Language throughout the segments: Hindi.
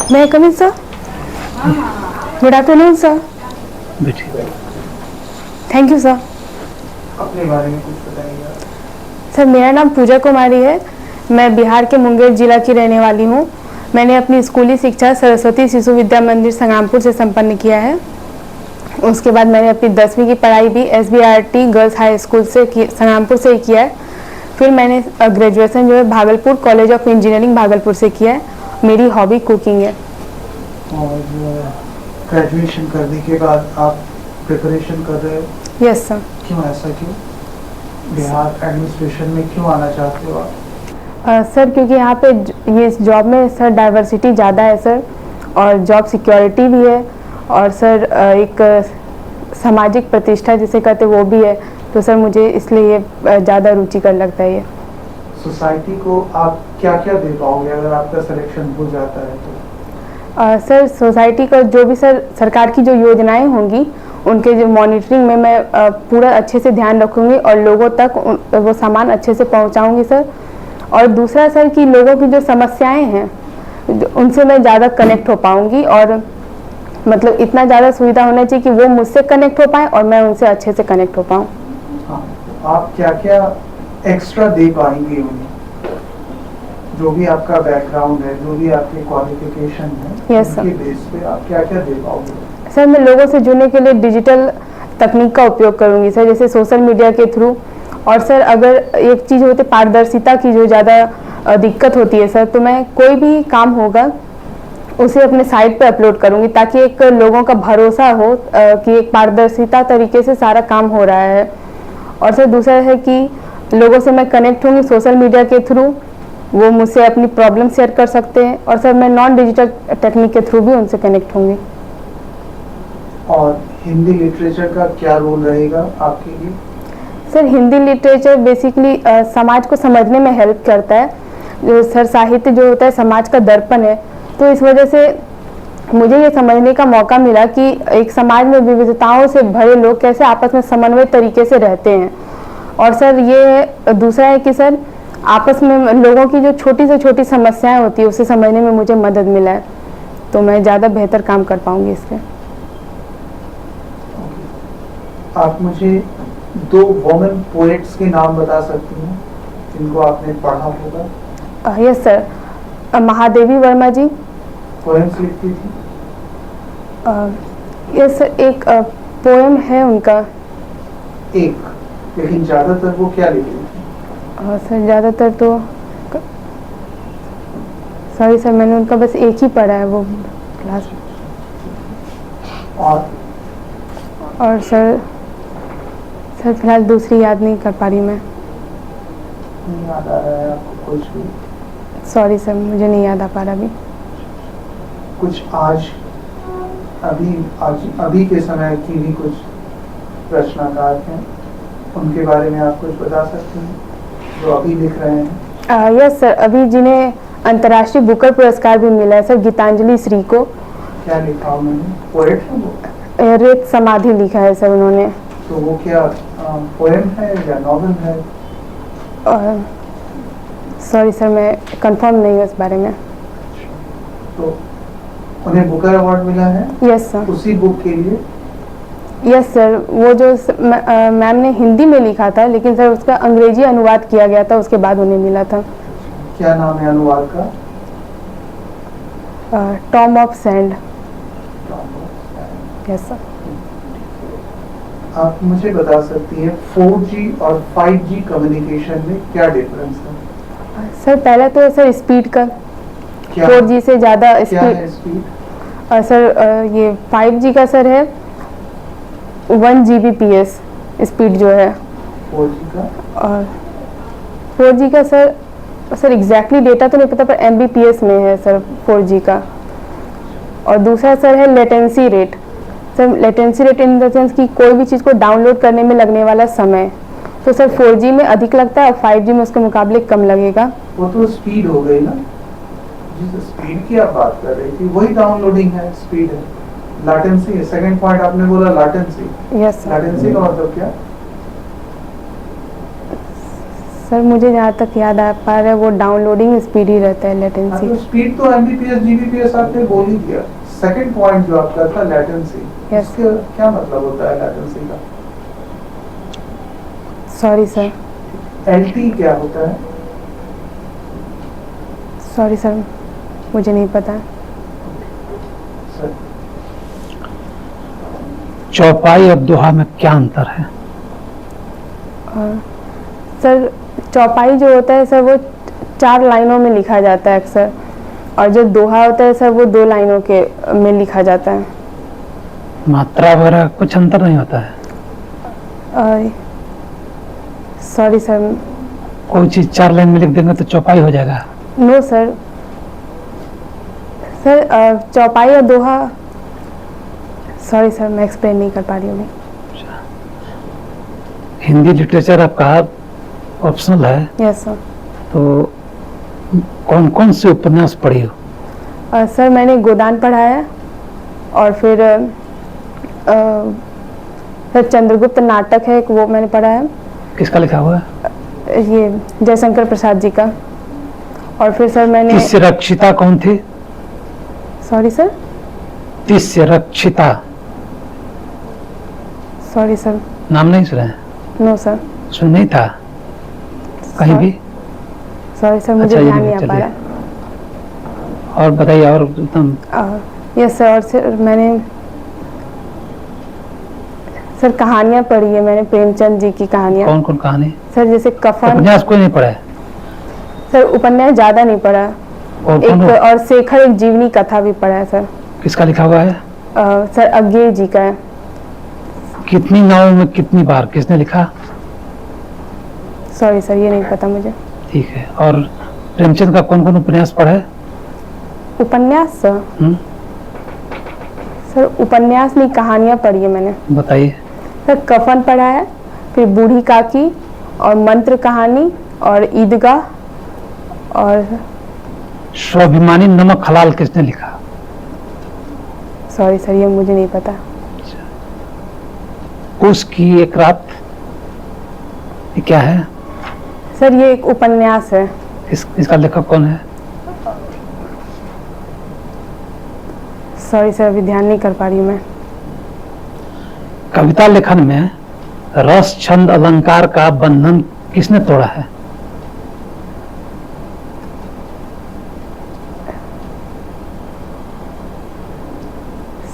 May I come in, sir? Good afternoon, sir. Thank you, sir. अपने बारे में कुछ बताइए। सर, मेरा नाम पूजा कुमारी है। मैं बिहार के मुंगेर जिला की रहने वाली हूँ। मैंने अपनी स्कूली शिक्षा सरस्वती शिशु विद्या मंदिर संग्रामपुर से संपन्न किया है। उसके बाद मैंने अपनी 10वीं की पढ़ाई भी SBRT गर्ल्स हाई स्कूल से संग्रामपुर से ही किया है। फिर मैंने ग्रेजुएशन जो है Bhagalpur college of engineering Bhagalpur से किया है। मेरी हॉबी कुकिंग है। और ग्रेजुएशन करने के बाद आप प्रिपरेशन कर रहे हो? Yes sir. क्यों ऐसा क्यों? बिहार एडमिनिस्ट्रेशन में क्यों आना चाहते हो आप? सर क्योंकि यहाँ पे ये जॉब में सर डाइवर्सिटी ज़्यादा है सर, और जॉब सिक्योरिटी भी है, और सर एक सामाजिक प्रतिष्ठा जिसे कहते वो भी है। तो सर मुझे इसलिए ये ज़्यादा रुचिकर लगता है। ये सोसाइटी को आप क्या क्या दे पाओगे अगर आपका सिलेक्शन हो जाता है तो? सर सोसाइटी का जो भी सर सरकार की जो योजनाएं होंगी उनके जो मॉनिटरिंग में मैं पूरा अच्छे से ध्यान रखूँगी और लोगों तक वो सामान अच्छे से पहुँचाऊँगी सर। और दूसरा सर कि लोगों की जो समस्याएं हैं उनसे मैं ज़्यादा कनेक्ट हो पाऊँगी, और मतलब इतना ज़्यादा सुविधा होना चाहिए कि वो मुझसे कनेक्ट हो पाए और मैं उनसे अच्छे से कनेक्ट हो पाऊँ। हाँ, आप क्या क्या एक्स्ट्रा दे पाएंगे उन्हें? जो भी आपका बैकग्राउंड है, जो भी आपके क्वालिफिकेशन है, Yes, उनके बेस पे आप क्या क्या दे पाओगे? सर मैं लोगों से जुड़ने के लिए डिजिटल तकनीक का उपयोग करूंगी सर, जैसे सोशल मीडिया के थ्रू। और सर अगर एक चीज़ होती है पारदर्शिता की जो ज़्यादा दिक्कत होती है सर, तो मैं कोई भी काम होगा उसे अपने साइट पे अपलोड करूंगी ताकि एक लोगों का भरोसा हो कि एक पारदर्शिता तरीके से सारा काम हो रहा है। और सर दूसरा है कि लोगों से मैं कनेक्ट होंगी सोशल मीडिया के थ्रू, वो मुझसे अपनी प्रॉब्लम शेयर कर सकते हैं। और सर मैं नॉन डिजिटल टेक्निक के थ्रू भी उनसे कनेक्ट होंगी। और हिंदी लिटरेचर का क्या रोल रहेगा आपके लिए? सर हिंदी लिटरेचर बेसिकली समाज को समझने में हेल्प करता है। जो सर साहित्य जो होता है समाज का दर्पण है, तो इस वजह से मुझे ये समझने का मौका मिला कि एक समाज में विविधताओं से भरे लोग कैसे आपस में समन्वय तरीके से रहते हैं। और सर ये दूसरा है कि सर आपस में लोगों की जो छोटी से छोटी समस्याएं होती है उसे समझने में मुझे मदद मिला है, तो मैं ज़्यादा बेहतर काम कर पाऊंगी इससे। आप मुझे 2 वुमेन पोएट्स के नाम बता सकती हैं जिनको आपने पढ़ा होगा? यस सर, महादेवी वर्मा जी। पोएम्स लिखती थी? यस सर, एक पोएम है उनका। एक, लेकिन ज्यादातर वो क्या लिखती थी? सर ज़्यादातर तो सॉरी सर मैंने उनका बस एक ही पढ़ा है वो क्लास। और सर फिलहाल दूसरी याद नहीं कर पा रही मैं। नहीं याद आ रहा है आपको कुछ भी? सॉरी सर मुझे नहीं याद आ पा रहा अभी। कुछ आज अभी के समय की भी कुछ रचनाकार हैं, उनके बारे में आप कुछ बता सकते हैं जो अभी लिख रहे हैं? यस सर, अभी जिन्हें अंतर्राष्ट्रीय बुकर पुरस्कार भी मिला है सर, गीतांजलि श्री को। क्या लिखा उन्होंने? पोएट है वो? रेत समाधि लिखा है सर उन्होंने। तो वो क्या पोएम है या नॉवेल है? सॉरी सर मैं कंफर्म नहीं हूँ इस बारे में। तो उन्हें बुकर अवार्ड मिला है? Yes sir. उसी बुक के लिए? यस सर, वो जो मैम ने हिंदी में लिखा था लेकिन सर उसका अंग्रेजी अनुवाद किया गया था, उसके बाद उन्हें मिला था। क्या नाम है अनुवाद का? Tom of sand. Yes sir. आप मुझे बता सकती हैं 4G और 5G कम्युनिकेशन में क्या डिफरेंस है? सर पहले तो सर स्पीड का 4G से ज़्यादा स्पीड। सर ये 5G का सर है 1 Gbps स्पीड जो है। 4G का? और 4G का सर एग्जैक्टली डेटा तो नहीं पता, पर Mbps में है सर 4G का। और दूसरा सर है latency rate. Sir latency rate in the sense कि कोई भी चीज़ को डाउनलोड करने में लगने वाला समय, तो सर 4G में अधिक लगता है और 5G में उसके मुकाबले कम लगेगा। वो तो स्पीड हो गई ना, जिस स्पीड की आप बात कर रही थी वही डाउनलोडिंग है, स्पीड है। लैटेंसी है, सेकंड पॉइंट आपने बोला लैटेंसी। Yes sir. लैटेंसी का मतलब क्या? सर मुझे जहाँ तक याद आ पा रहा है वो डाउनलोडिंग स्पीड ही रहता है, हाँ, लेटेंसी। तो स्पीड तो एमबीपीएस जीबीपीएस आपने बोल ही दिया। सेकंड पॉइंट जो आपका था लेटेंसी, Yes. इसका क्या मतलब होता है लेटेंसी का? सॉरी सर, एलटी क्या होता है? सॉरी सर, मुझे नहीं पता। सर चौपाई और दोहा में क्या अंतर है? सर चौपाई जो होता है सर वो 4 लाइनों में लिखा जाता है अक्सर, और जो दोहा होता है सर वो 2 लाइनों के में लिखा जाता है। मात्रा वगैरह कुछ अंतर नहीं होता है? सॉरी सर, कोई चीज 4 लाइन में लिख देंगे तो चौपाई हो जाएगा? No sir. सर चौपाई और दोहा, सॉरी सर मैं एक्सप्लेन नहीं कर पा रही हूँ अभी। हिंदी लिटरेचर आपका ऑप्शनल है, यस सर। तो कौन कौन से उपन्यास पढ़ी हो? सर मैंने गोदान पढ़ा है, और फिर सर चंद्रगुप्त नाटक है एक, वो मैंने पढ़ा है। किसका लिखा हुआ है? ये जयशंकर प्रसाद जी का। और फिर सर मैंने, तिस्य रक्षिता कौन थी? सॉरी सर, तिस्य रक्षिता सॉरी सर, नाम नहीं सुना है? No sir. सुन नहीं था कहीं भी? सॉरी सर, मुझे अच्छा, ये ध्यान भी नहीं आ पा चलिए। रहा। और बताइए, और एकदम यस सर। और सर मैंने सर कहानियाँ पढ़ी है मैंने, प्रेमचंद जी की कहानियाँ। कौन कौन कहानी? सर जैसे कफन। उपन्यास कोई नहीं पढ़ा है? सर उपन्यास ज़्यादा नहीं पढ़ा, और एक कौन? और शेखर एक जीवनी कथा भी पढ़ा है सर। किसका लिखा हुआ है? सर अज्ञेय जी का है। कितनी नावों में कितनी बार, किसने लिखा? सॉरी सर, ये नहीं पता मुझे। ठीक है। और प्रेमचंद का कौन कौन उपन्यास पढ़ा है? उपन्यास सर? सर उपन्यास नहीं, कहानियाँ पढ़ी है मैंने। बताइए। सर कफन पढ़ा है, फिर बूढ़ी काकी, और मंत्र कहानी, और ईदगाह, और स्वाभिमानी नमक हलाल किसने लिखा? सॉरी सर, ये मुझे नहीं पता। उसकी एक रात, ये क्या है? सर ये एक उपन्यास है। इसका लेखक कौन है? सॉरी सर, अभी ध्यान नहीं कर पा रही हूँ मैं। कविता लेखन में रस छंद अलंकार का बंधन किसने तोड़ा है?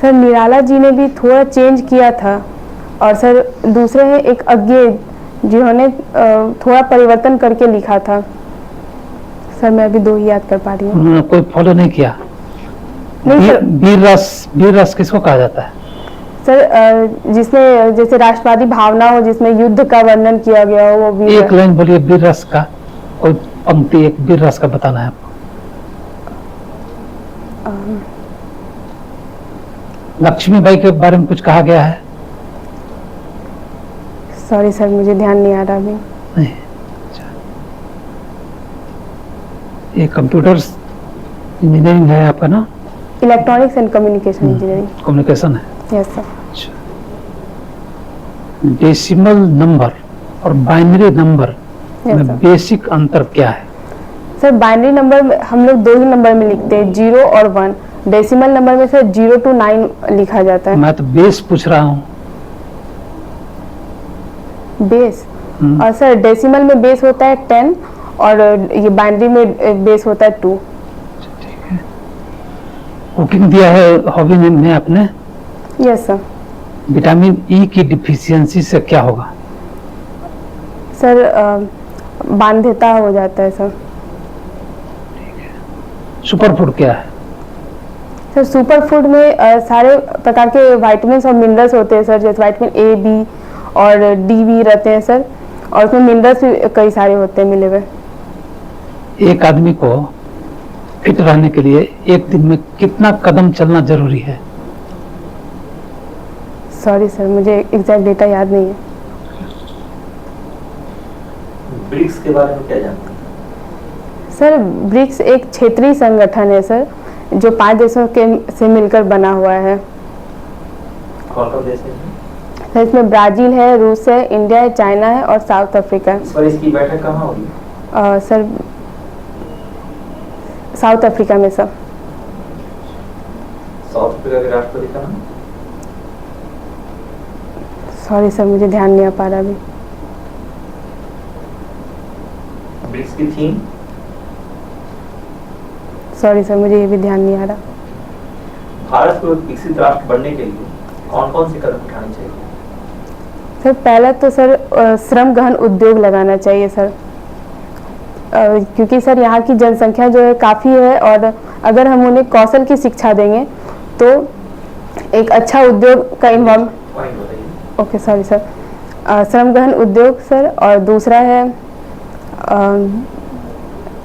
सर निराला जी ने भी थोड़ा चेंज किया था, और सर दूसरे हैं एक अज्ञेय जिन्होंने थोड़ा परिवर्तन करके लिखा था। सर मैं अभी 2 ही याद कर पा रही हूँ। उन्होंने कोई फॉलो नहीं किया? नहीं सर। वीर रस किसको कहा जाता है? सर जिसमें जैसे राष्ट्रवादी भावना हो, जिसमें युद्ध का वर्णन किया गया हो, वो वीर। एक लाइन बोलिए वीर रस का, कोई पंक्ति एक वीर रस का बताना है आपको। लक्ष्मीबाई के बारे में कुछ कहा गया है? सॉरी सर, मुझे ध्यान नहीं आ रहा अभी। नहीं। अच्छा। ये कंप्यूटर इंजीनियरिंग है आपका ना? Electronics and communication engineering. Communication है। Yes sir. अच्छा। डेसिमल नंबर और बाइनरी नंबर Yes, में sir. बेसिक अंतर क्या है? सर बाइनरी नंबर में हम लोग 2 ही नंबर में लिखते हैं, 0 और 1। डेसिमल नंबर में सर 0 to 9 लिखा जाता है। मैं तो बेस पूछ रहा हूँ। बेस? और सर डेसिमल में बेस होता है 10, और ये बाइनरी में बेस होता है 2। ठीक है। कुकिंग दिया है हॉबी में आपने? Yes sir. विटामिन ई की डिफिशियंसी से क्या होगा? सर बांध्यता हो जाता है सर। सुपर फूड क्या है? सर सुपर फूड में सारे प्रकार के विटामिन्स और मिनरल्स होते हैं सर, जैसे विटामिन ए, बी और डी भी रहते हैं सर, और उसमें मिनरल्स भी कई सारे होते हैं मिले हुए। एक आदमी को फिट रहने के लिए एक दिन में कितना कदम चलना जरूरी है? सॉरी सर, मुझे एग्जैक्ट डेटा याद नहीं है। ब्रिक्स के बारे में क्या जानते हैं? सर ब्रिक्स एक क्षेत्रीय संगठन है सर, जो 5 देशों के से मिलकर बना हुआ है। कौन-कौन देश हैं? सर इसमें ब्राज़ील है, रूस है, इंडिया है, चाइना है और साउथ अफ्रीका है। इस बार इसकी बैठक कहाँ होगी? सर साउथ अफ्रीका में सर। साउथ अफ्रीका के राष्ट्रपति का नाम? सॉरी सर, मुझे ध्यान नहीं आ पा रहा अभी। ब्रिक्स की थीम? सॉरी सर, मुझे ये भी ध्यान नहीं आ रहा। भारत को एक विकसित राष्ट्र बनने के लिए कौन कौन से कदम उठाने चाहिए? सर पहला तो सर श्रम गहन उद्योग लगाना चाहिए सर, क्योंकि सर यहाँ की जनसंख्या जो है काफ़ी है और अगर हम उन्हें कौशल की शिक्षा देंगे तो एक अच्छा उद्योग का इन्वॉल्व। पॉइंट बताइए। ओके सॉरी सर, श्रम गहन उद्योग सर, और दूसरा है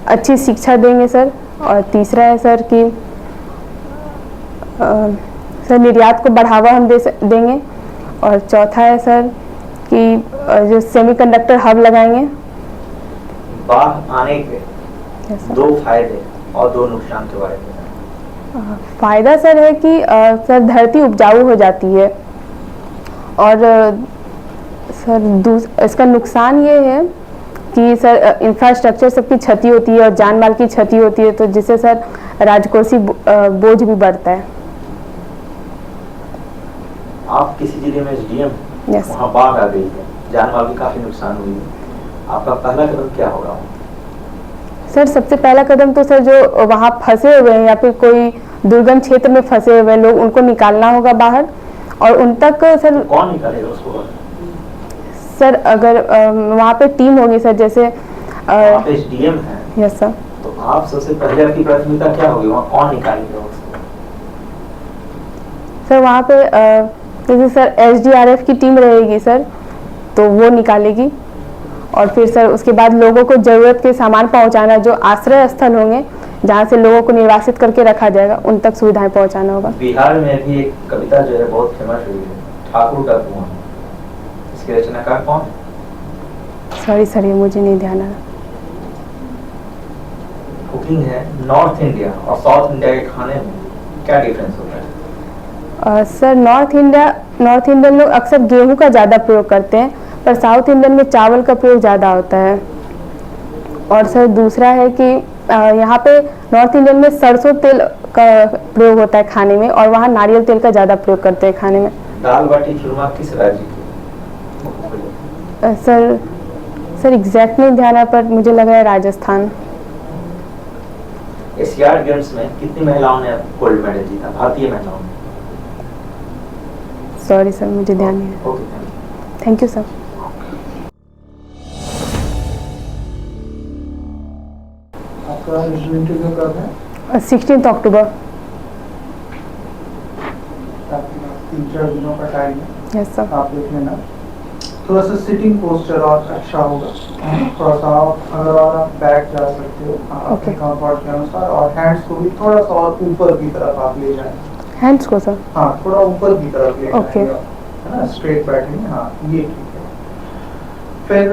अच्छी शिक्षा देंगे सर, और तीसरा है सर कि सर निर्यात को बढ़ावा हम देंगे, और चौथा है सर कि जो सेमीकंडक्टर हब लगाएंगे। बाढ़ आने के Yes, sir. 2 फायदे और 2 नुकसान के बारे में। फायदा सर है कि सर धरती उपजाऊ हो जाती है, और सर इसका नुकसान ये है कि सर इंफ्रास्ट्रक्चर सबकी क्षति होती है और जान माल की क्षति होती है, तो जिससे सर राजकोषीय बोझ भी बढ़ता है। आप किसी जिले में एसडीएम, Yes. वहाँ बाढ़ आ गई है, जान माल की काफी नुकसान हुई है, आपका पहला कदम क्या होगा? सर सबसे पहला कदम तो सर जो वहाँ फंसे हुए हैं या फिर कोई दुर्गम क्षेत्र में फंसे हुए लोग, उनको निकालना होगा बाहर, और उन तक सर कौन निकालेगा उसको बाहर? सर अगर वहाँ पे टीम होगी सर, जैसे आप एसडीएम हैं, यस सर। तो आप सबसे पहले आपकी प्राथमिकता क्या होगी? वहाँ कौन निकालेगा उसको? सर वहाँ पे जैसे सर एसडीआरएफ की टीम रहेगी सर, तो वो निकालेगी, और फिर सर उसके बाद लोगों को ज़रूरत के सामान पहुँचाना, जो आश्रय स्थल होंगे जहाँ से लोगों को निर्वासित करके रखा जाएगा, उन तक सुविधाएं पहुँचाना होगा। बिहार में भी एक कविता जो है बहुत फेमस हुई है, ठाकुर का कुआं, इसके रचनाकार कौन है? सॉरी सर, ये मुझे नहीं ध्यान आ रहा। कुकिंग है, नॉर्थ इंडिया और साउथ इंडिया के खाने में क्या डिफरेंस होता है? सर नॉर्थ इंडियन लोग अक्सर गेहूं का ज़्यादा प्रयोग करते हैं, पर साउथ इंडियन में चावल का प्रयोग ज़्यादा होता है। और सर दूसरा है कि यहाँ पे नॉर्थ इंडियन में सरसों तेल का प्रयोग होता है खाने में, और वहाँ नारियल तेल का ज़्यादा प्रयोग करते हैं खाने में। दाल बाटी चूरमा किस राज्य की? सर एग्जैक्ट नहीं ध्यान है, पर मुझे लग रहा है राजस्थान। एशियाड गेम्स में कितनी महिलाओं ने गोल्ड मेडल जीता, भारतीय महिलाओं ने? सॉरी सर, मुझे ध्यान नहीं है। Okay, thank you sir. आपका इंटरव्यू कब है? 16 अक्टूबर। आपके पास 3-4 दिनों का टाइम है, यस सर। आप देख लेना। थोड़ा सा सिटिंग पोस्चर और अच्छा होगा, थोड़ा सा अगर और आप बैक जा सकते हो अपने कंफर्ट के अनुसार, और हैंड्स को भी थोड़ा सा और ऊपर की तरफ आप ले जाएं। हैंड्स को सर? हाँ, थोड़ा ऊपर की तरफ ले ओके। जाएंगे, है ना, स्ट्रेट बैठेंगे। हाँ, ये ठीक है। फिर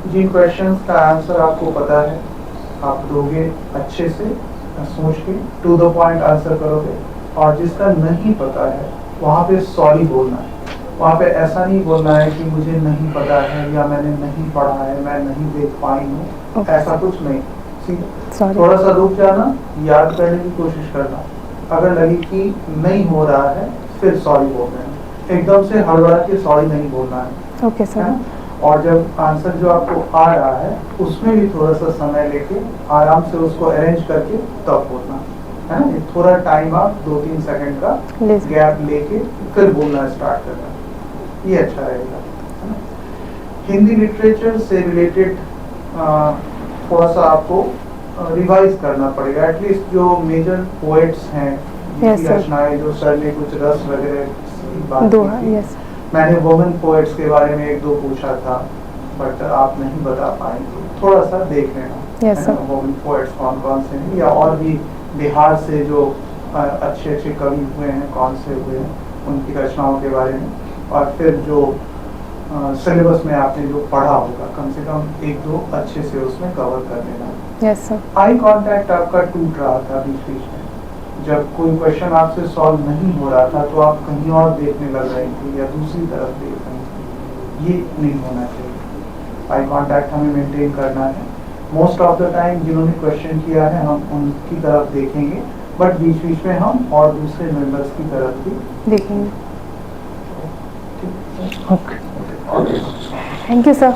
जिन क्वेश्चंस का आंसर आपको पता है आप दोगे अच्छे से सोच के, टू द पॉइंट आंसर करोगे, और जिसका नहीं पता है वहाँ पे सॉरी बोलना है। वहाँ पे ऐसा नहीं बोलना है कि मुझे नहीं पता है या मैंने नहीं पढ़ा है, मैं नहीं देख पाई हूँ, ऐसा कुछ नहीं। ठीक, थोड़ा सा रुक जाना, याद करने की कोशिश करना, अगर लगे कि नहीं हो रहा है फिर सॉरी बोल रहे हैं, एकदम से हड़बड़ा के सॉरी नहीं बोलना है। Okay sir. और जब आंसर जो आपको आ रहा है उसमें भी थोड़ा सा समय लेके आराम से उसको अरेंज करके तब बोलना है ना। थोड़ा टाइम आप 2-3 सेकंड का गैप लेके फिर बोलना स्टार्ट करना, ये अच्छा रहेगा, है ना। हिंदी लिटरेचर से रिलेटेड थोड़ा सा आपको रिवाइज करना पड़ेगा, एटलीस्ट जो मेजर पोएट्स हैं जिनकी रचनाएं, जो सर ने कुछ रस वगैरह की बात की थी। मैंने वुमेन पोएट्स के बारे में 1-2 पूछा था, बट आप नहीं बता पाएंगे, थोड़ा सा देख लेना वुमेन पोएट्स कौन कौन से हैं, या और भी बिहार से जो अच्छे अच्छे कवि हुए हैं कौन से हुए हैं, उनकी रचनाओं के बारे में। और फिर जो सिलेबस में आपने जो पढ़ा होगा कम से कम 1-2 अच्छे से उसमें कवर कर लेना। Yes sir. आई कांटेक्ट आपका टूट रहा था बीच बीच में, जब कोई क्वेश्चन आपसे सॉल्व नहीं हो रहा था तो आप कहीं और देखने लग रही थी या दूसरी तरफ देख रही थी, ये नहीं होना चाहिए। आई कांटेक्ट हमें मेंटेन करना है। मोस्ट ऑफ द टाइम जिन्होंने क्वेश्चन किया है हम उनकी तरफ देखेंगे, बट बीच बीच में हम और दूसरे मेंबर्स की तरफ भी देखेंगे। ओके। Thank you sir.